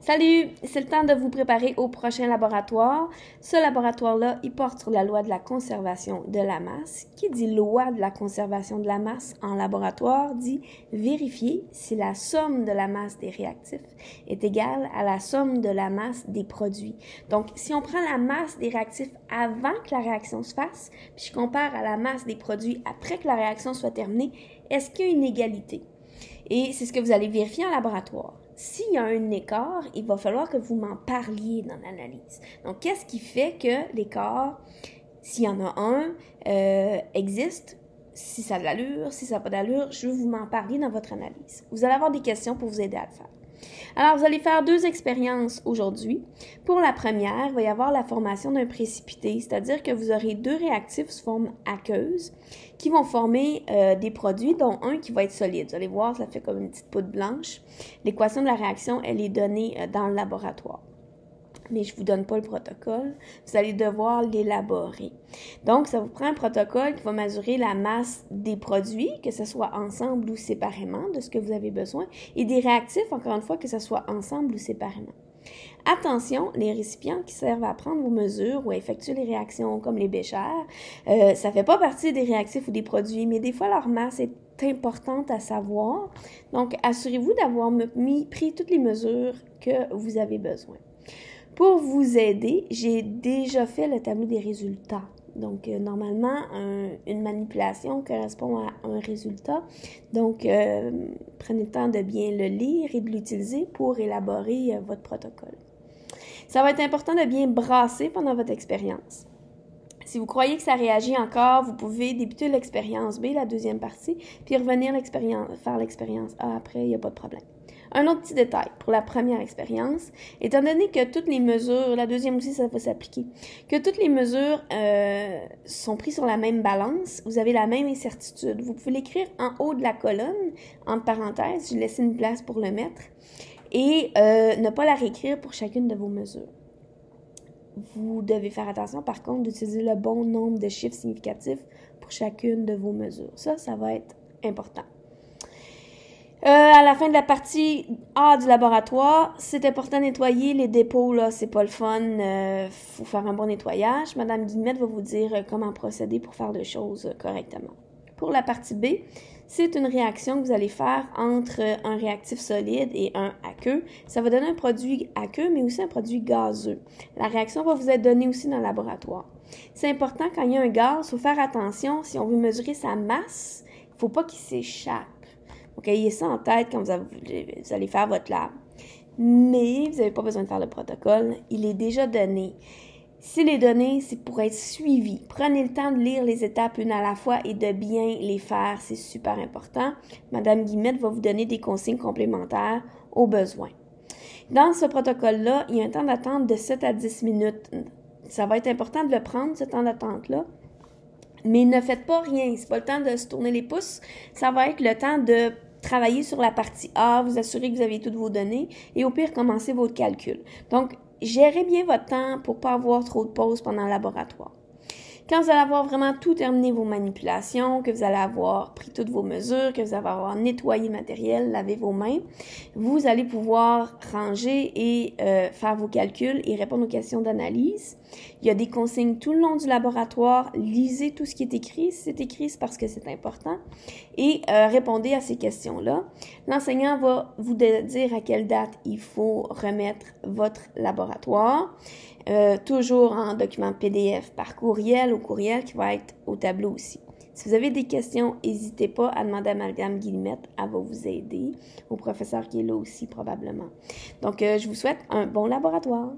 Salut! C'est le temps de vous préparer au prochain laboratoire. Ce laboratoire-là, il porte sur la loi de la conservation de la masse. Qui dit loi de la conservation de la masse en laboratoire dit vérifier si la somme de la masse des réactifs est égale à la somme de la masse des produits. Donc, si on prend la masse des réactifs avant que la réaction se fasse, puis je compare à la masse des produits après que la réaction soit terminée, est-ce qu'il y a une égalité? Et c'est ce que vous allez vérifier en laboratoire. S'il y a un écart, il va falloir que vous m'en parliez dans l'analyse. Donc, qu'est-ce qui fait que l'écart, s'il y en a un, existe? Si ça a de l'allure, si ça n'a pas d'allure, je veux vous m'en parler dans votre analyse. Vous allez avoir des questions pour vous aider à le faire. Alors, vous allez faire 2 expériences aujourd'hui. Pour la première, il va y avoir la formation d'un précipité, c'est-à-dire que vous aurez 2 réactifs sous forme aqueuse qui vont former des produits, dont un qui va être solide. Vous allez voir, ça fait comme une petite poudre blanche. L'équation de la réaction, elle est donnée dans le laboratoire. Mais je ne vous donne pas le protocole, vous allez devoir l'élaborer. Donc, ça vous prend un protocole qui va mesurer la masse des produits, que ce soit ensemble ou séparément, de ce que vous avez besoin, et des réactifs, encore une fois, que ce soit ensemble ou séparément. Attention, les récipients qui servent à prendre vos mesures ou à effectuer les réactions comme les béchères, ça ne fait pas partie des réactifs ou des produits, mais des fois leur masse est importante à savoir. Donc, assurez-vous d'avoir pris toutes les mesures que vous avez besoin. Pour vous aider, j'ai déjà fait le tableau des résultats. Donc, normalement, une manipulation correspond à un résultat. Donc, prenez le temps de bien le lire et de l'utiliser pour élaborer votre protocole. Ça va être important de bien brasser pendant votre expérience. Si vous croyez que ça réagit encore, vous pouvez débuter l'expérience B, la deuxième partie, puis revenir faire l'expérience A après, il n'y a pas de problème. Un autre petit détail pour la première expérience, étant donné que toutes les mesures, la deuxième aussi ça va s'appliquer, que toutes les mesures sont prises sur la même balance, vous avez la même incertitude. Vous pouvez l'écrire en haut de la colonne, entre parenthèses, je laisse une place pour le mettre, et ne pas la réécrire pour chacune de vos mesures. Vous devez faire attention, par contre, d'utiliser le bon nombre de chiffres significatifs pour chacune de vos mesures. Ça va être important. À la fin de la partie A du laboratoire, c'est important de nettoyer les dépôts, là, c'est pas le fun, faut faire un bon nettoyage. Madame Guillemette va vous dire comment procéder pour faire les choses correctement. Pour la partie B, c'est une réaction que vous allez faire entre un réactif solide et un aqueux. Ça va donner un produit aqueux, mais aussi un produit gazeux. La réaction va vous être donnée aussi dans le laboratoire. C'est important quand il y a un gaz, il faut faire attention, si on veut mesurer sa masse, il ne faut pas qu'il s'échappe. Donc, ayez ça en tête quand vous allez faire votre lab. Mais vous n'avez pas besoin de faire le protocole, il est déjà donné. S'il est donné, c'est pour être suivi. Prenez le temps de lire les étapes une à la fois et de bien les faire, c'est super important. Madame Guillemette va vous donner des consignes complémentaires au besoin. Dans ce protocole-là, il y a un temps d'attente de 7 à 10 minutes. Ça va être important de le prendre, ce temps d'attente-là. Mais ne faites pas rien, c'est pas le temps de se tourner les pouces. Ça va être le temps de travailler sur la partie A, vous assurer que vous avez toutes vos données et au pire, commencez votre calcul. Donc, gérez bien votre temps pour ne pas avoir trop de pauses pendant le laboratoire. Quand vous allez avoir vraiment tout terminé vos manipulations, que vous allez avoir pris toutes vos mesures, que vous allez avoir nettoyé le matériel, lavé vos mains, vous allez pouvoir ranger et faire vos calculs et répondre aux questions d'analyse. Il y a des consignes tout le long du laboratoire. Lisez tout ce qui est écrit. Si c'est écrit, c'est parce que c'est important. Et répondez à ces questions-là. L'enseignant va vous dire à quelle date il faut remettre votre laboratoire. Toujours en document PDF par courriel ou courriel qui va être au tableau aussi. Si vous avez des questions, n'hésitez pas à demander à Madame Guillemette, elle va vous aider, au professeur qui est là aussi probablement. Donc, je vous souhaite un bon laboratoire.